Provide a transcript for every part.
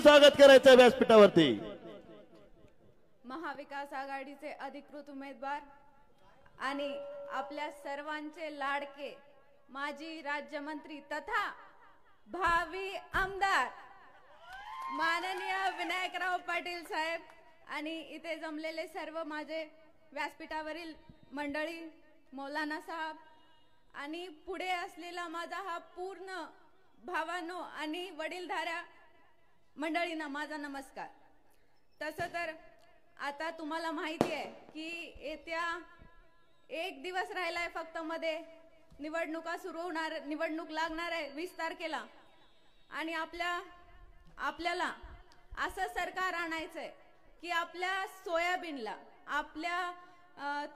स्वागत करायचं व्यासपीठावरती। महाविकास आघाडीचे अधिकृत उमेदवार आणि आपल्या सर्वांचे लाडके माजी राज्यमंत्री तथा भावी आमदार माननीय विनायकराव पाटील साहेब आणि इथे जमलेले सर्व माझे व्यासपीठावरील मंडळी, मौलाना साहेब आणि पुढे असलेला माझा हा पूर्ण भावांनो आणि वडीलधाऱ्या मंडळींना माझा नमस्कार। तसं तर आता तुम्हाला माहिती आहे की येत्या एक दिवस राहिलाय फक्त मध्ये निवडणुका सुरू होणार, निवडणूक लागणार आहे 20 तारखेला आणि आपल्याला असं सरकार आणायचंय की आपल्या सोयाबीनला, आपल्या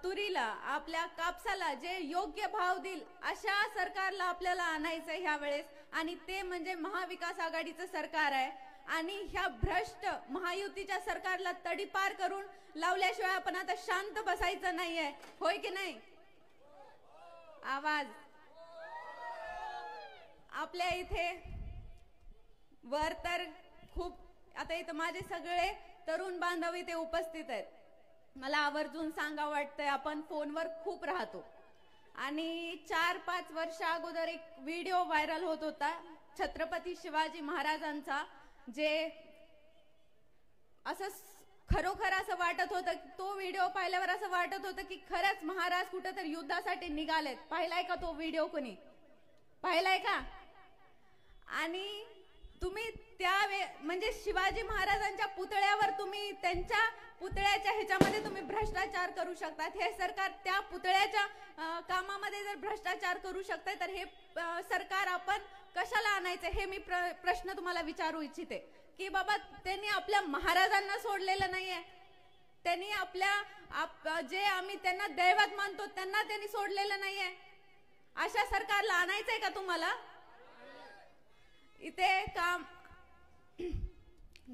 तुरीला, आपल्या कापसाला जे योग्य भाव देईल अशा सरकारला आपल्याला आणायचंय ह्या वेळेस आणि ते म्हणजे महाविकास आघाडीचं सरकार आहे आणि ह्या भ्रष्ट महायुतीच्या सरकारला तडीपार करून लावल्याशिवाय आपण आता शांत बसायचं नाहीये, होय की नाही? आवाज आपल्या इथे वर तर खूप आता इथं माझे सगळे तरुण बांधव इथे उपस्थित आहेत। मला आवर्जून सांगावं वाटतंय, आपण फोनवर खूप राहतो आणि 4-5 वर्ष अगोदर एक व्हिडिओ व्हायरल होत होता छत्रपती शिवाजी महाराजांचा, जे असं खरोखर असं वाटत होतं, तो व्हिडिओ पाहिल्यावर असं वाटत होतं की खरंच महाराज कुठेतरी युद्धासाठी निघालेत। पाहिलाय का तो व्हिडिओ? कोणी पाहिलाय का? आणि तुम्ही म्हणजे शिवाजी महाराजांच्या पुतळ्यावर तुम्ही त्यांच्या पुतळ्याच्या ह्याच्यामध्ये तुम्ही भ्रष्टाचार करू शकतात। हे सरकार त्या पुतळ्याच्या कामामध्ये जर भ्रष्टाचार करू शकते तर हे सरकार आपण कशाला आणायचं? हे मी प्रश्न तुम्हाला विचारू इच्छिते की बाबा त्यांनी आपल्या महाराजांना सोडलेलं नाहीये, त्यांनी आपल्या जे आम्ही त्यांना दैवत मानतो त्यांना त्यांनी सोडलेलं नाहीये। अशा सरकारला आणायचंय का तुम्हाला? इथे काम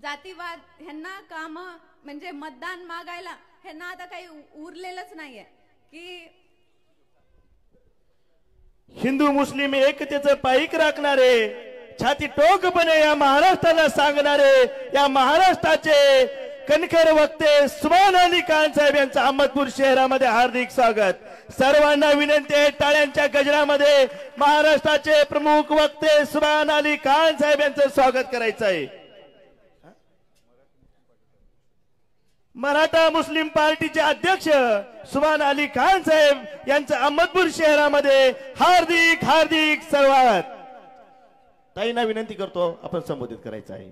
जातीवाद ह्यांना काम म्हणजे मतदान मागायला ह्यांना आता काही उरलेलंच नाहीये की हिंदू मुस्लिम एकतेचं पाईक राखणारे, छाती टोकपणे या महाराष्ट्राला सांगणारे, या महाराष्ट्राचे कणखर वक्ते सुभान अली खान साहेब यांचं अहमदपूर शहरामध्ये हार्दिक स्वागत। सर्वांना विनंती आहे टाळ्यांच्या गजरामध्ये महाराष्ट्राचे प्रमुख वक्ते सुभान अली खान साहेब यांचं स्वागत करायचं आहे। मराठा मुस्लिम पार्टीचे अध्यक्ष सुभान अली खान साहेब यांचं अहमदपूर शहरामध्ये हार्दिक हार्दिक स्वागत। ताईंना विनंती करतो आपण संबोधित करायचं आहे।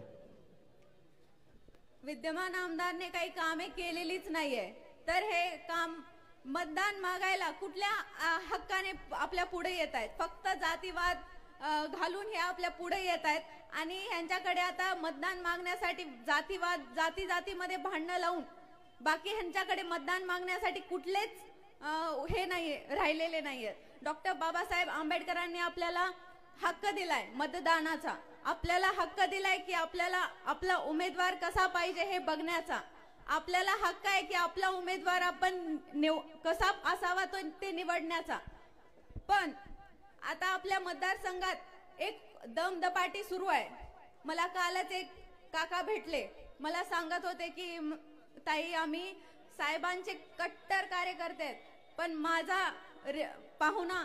विद्यमान आमदारने काही कामे केलेलीच नाहीये तर हे काम मतदान मागायला कुठल्या हक्काने आपल्या पुढे येत आहेत? फक्त जातीवाद घालून हे आपल्या पुढे येत आहेत आणि ह्यांच्याकडे आता मतदान मागण्यासाठी जातीवाद, जातीमध्ये भांडणं लावून बाकी ह्यांच्याकडे मतदान मागण्यासाठी कुठलेच हे नाही राहिलेले नाहीये। डॉक्टर बाबासाहेब आंबेडकरांनी आपल्याला हक्क दिलाय मतदानाचा, आपल्याला हक्क दिलाय की आपल्याला आपला उमेदवार कसा पाहिजे हे बघण्याचा, आपल्याला हक्क आहे की आपला उमेदवार आपण कसा असावा तो ते निवडण्याचा। पण आता आपल्या मतदारसंघात एक दमदपाटी सुरू आहे। मला कालच एक काका भेटले, मला सांगत होते की ताई आम्ही साहेबांचे कट्टर कार्यकर्ते आहेत, पण माझा पाहुणा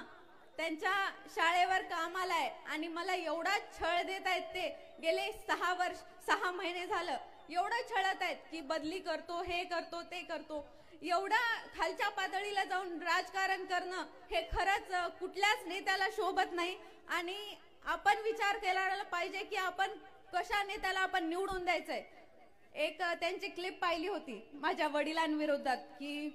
त्यांच्या शाळेवर कामाला आहे आणि मला एवढा छळ देत आहेत, ते गेले 6 महिने झालं एवढं छळत आहेत की बदली करतो, हे करतो, ते करतो। एवढा खालच्या पातळीला जाऊन राजकारण करणं हे खरंच कुठल्याच नेत्याला शोभत नाही आणि आपण विचार केला पाहिजे की आपण कशा नेत्याला आपण निवडून द्यायचंय। एक त्यांची क्लिप पाहिली होती माझ्या वडिलांविरोधात की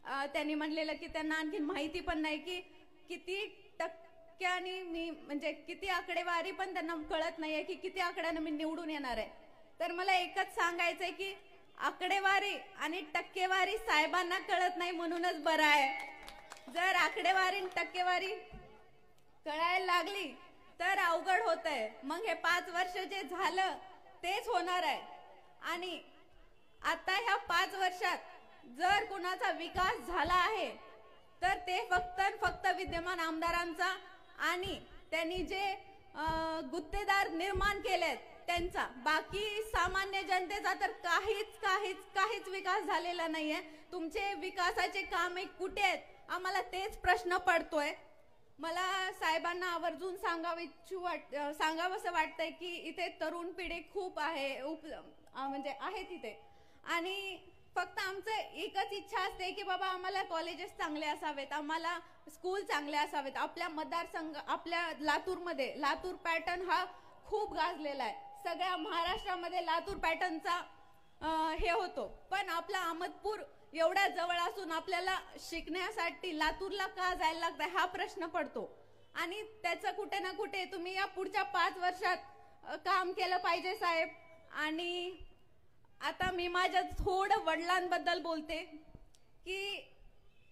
त्यांनी म्हणलेलं की त्यांना आणखी माहिती पण नाही की किती टक्क्याने मी म्हणजे किती आकडेवारी पण त्यांना कळत नाहीये की किती आकड्याने मी निवडून येणार आहे। तर मला एकच सांगायचंय की आकडेवारी आणि टक्केवारी साहेबांना कळत नाही म्हणूनच बरं आहे। जर आकडेवारी टक्केवारी कळायला लागली तर अवघड होतंय, मग हे 5 वर्ष जे झालं तेच होणार आहे। आणि आता ह्या 5 वर्षात जर कुणाचा विकास झाला आहे तर ते फक्त विद्यमान आमदारांचा आणि त्यांनी जे गुत्तेदार निर्माण केलेत त्यांचा, बाकी सामान्य जनतेचा तर काहीच विकास झालेला नाहीये. तुमचे विकासाचे कामे कुठे आहेत, आम्हाला तेच प्रश्न पडतोय. मला साहेबांना आवर्जून सांगावंसं वाटतंय की इथे तरुण पिढी खूप आहे, म्हणजे आहे तिथे, आणि फक्त आमचं एकच इच्छा असते की बाबा आम्हाला कॉलेजेस चांगले असावेत, आम्हाला स्कूल चांगले असावेत. आपल्या मतदारसंघ, आपल्या लातूरमध्ये लातूर पॅटर्न हा खूप गाजलेला आहे. सगळ्या महाराष्ट्रामध्ये लातूर पॅटर्नचा हे होतो, पण आपला अहमदपूर एवढ्या जवळ असून आपल्याला शिकण्यासाठी लातूरला का जायला लागतंय हा प्रश्न पडतो. आणि त्याचं कुठे ना कुठे तुम्ही या पुढच्या 5 वर्षात काम केलं पाहिजे साहेब. आणि आता मी माझ्या थोडं वडिलांबद्दल बोलते की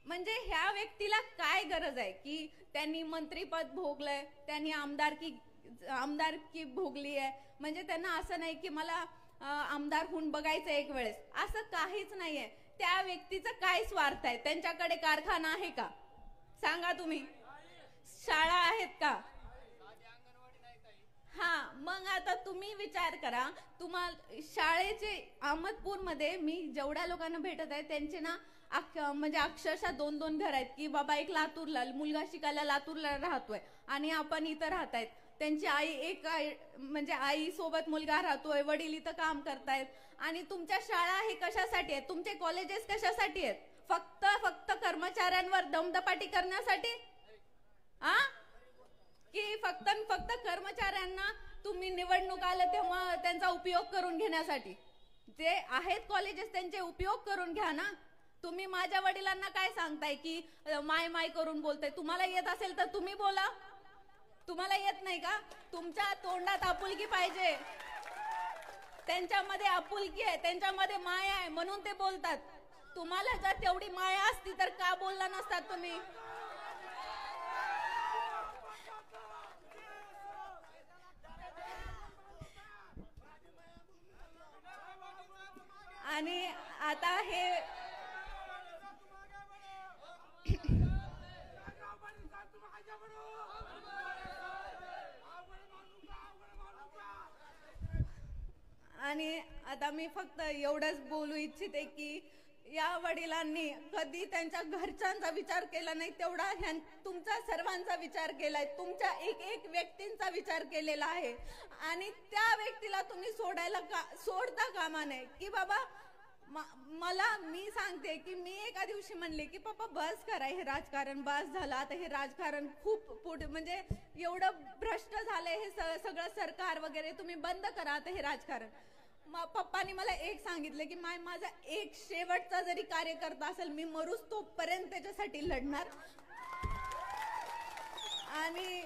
म्हणजे ह्या व्यक्तीला काय गरज आहे की त्यांनी मंत्रीपद भोगलंय, त्यांनी आमदारकी भोगली आहे, म्हणजे त्यांना असं नाही की मला आमदार होऊन बघायचं एक वेळेस, असं काहीच नाहीये. त्या व्यक्तीचं काय स्वार्थ आहे? त्यांच्याकडे कारखाना आहे का सांगा तुम्ही? शाळा आहेत का? हा, मग आता तुम्ही विचार करा. तुम्हाला शाळेचे अहमदपूर मध्ये मी जेवढ्या लोकांना भेटत आहे त्यांचे ना म्हणजे अक्षरशः 2-2 घर आहेत की बाबा एक लातूरला मुलगा शिकायला लातूरला राहतोय आणि आपण इथं राहतायत. त्यांची म्हणजे आई सोबत मुलगा राहतोय, वडील इथं काम करतायत. आणि तुमच्या शाळा हे कशासाठी आहेत? तुमचे कॉलेजेस कशासाठी आहेत? फक्त कर्मचाऱ्यांवर दमदपाटी करण्यासाठी? की फक्त कर्मचाऱ्यांना तुम्ही निवडणूक आलं तेव्हा त्यांचा उपयोग करून घेण्यासाठी? जे आहेत कॉलेजेस त्यांचे उपयोग करून घ्या ना. तुम्ही माझ्या वडिलांना काय सांगताय की माय करून बोलताय? तुम्हाला येत असेल तर तुम्ही बोला. तुम्हाला येत नाही का? तुमच्या तोंडात आपुलकी पाहिजे. त्यांच्यामध्ये आपुलकी आहे, त्यांच्यामध्ये माया आहे म्हणून ते बोलतात. तुम्हाला जर तेवढी माया असती तर का बोलला नसतात तुम्ही? आणि आता हे आणि आता मी फक्त एवढंच बोलू इच्छिते की या वडिलांनी कधी त्यांच्या घरच्यांचा विचार केला नाही, तेवढा तुमचा सर्वांचा विचार केलाय, तुमच्या एक व्यक्तींचा विचार केलेला आहे. आणि त्या व्यक्तीला तुम्ही सोडता कामा नये की बाबा मी सांगते की मी एका दिवशी म्हणले की पप्पा बस करा हे राजकारण, बस झालं आता हे राजकारण खूप पुढे म्हणजे एवढं भ्रष्ट झालंय हे सगळं सरकार वगैरे, तुम्ही बंद करा आता हे राजकारण. पप्पानी मला एक सांगितलं की माझा एक शेवटचा जरी कार्यकर्ता असेल मी मरूच तोपर्यंत त्याच्यासाठी लढणार. आणि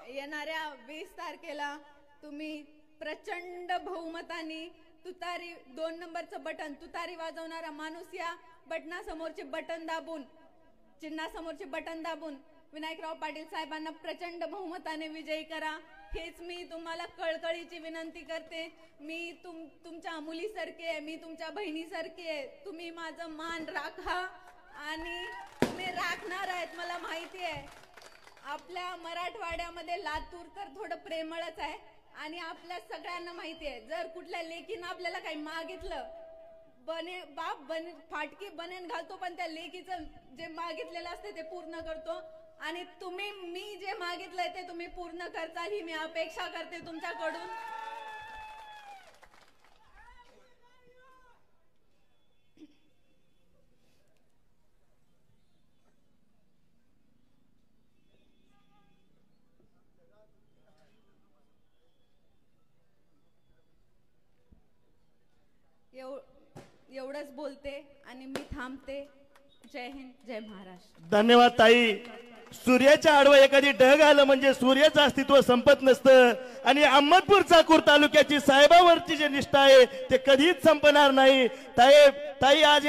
येणाऱ्या 20 तारखेला तुम्ही प्रचंड बहुमताने तुतारी 2 नंबरचं बटन, तुतारी वाजवणारा माणूस या बटनासमोरचे बटन दाबून, चिन्हासमोरचे बटन दाबून विनायकराव पाटील साहेबांना प्रचंड बहुमताने विजयी करा. हेच मी तुम्हाला कळकळीची विनंती करते. मी तुमच्या मुलीसारखे आहे, मी तुमच्या बहिणीसारखी आहे. तुम्ही माझं मान राखा आणि तुम्ही राखणार आहेत मला माहिती आहे. आपल्या मराठवाड्यामध्ये लातूर तर थोडं प्रेमळच आहे आणि आपल्या सगळ्यांना माहिती आहे जर कुठल्या लेकीनं आपल्याला काही मागितलं, फाटकी बनेन घालतो पण त्या लेकीचं जे मागितलेलं असते ते पूर्ण करतो. आणि तुम्ही मी जे मागितलंय ते तुम्ही पूर्ण करताल ही मी अपेक्षा करते तुमच्याकडून. एवढंच बोलते आणि मी थांबते. जय हिंद, जय महाराष्ट्र. धन्यवाद ताई. सूर्याच्या आडवं एखादी ढग आलं म्हणजे सूर्याचं अस्तित्व संपत नसतं. आणि अहमदपूर चाकूर तालुक्याची साहेबावरची जी निष्ठा आहे ते कधीच संपणार नाही. ताई आज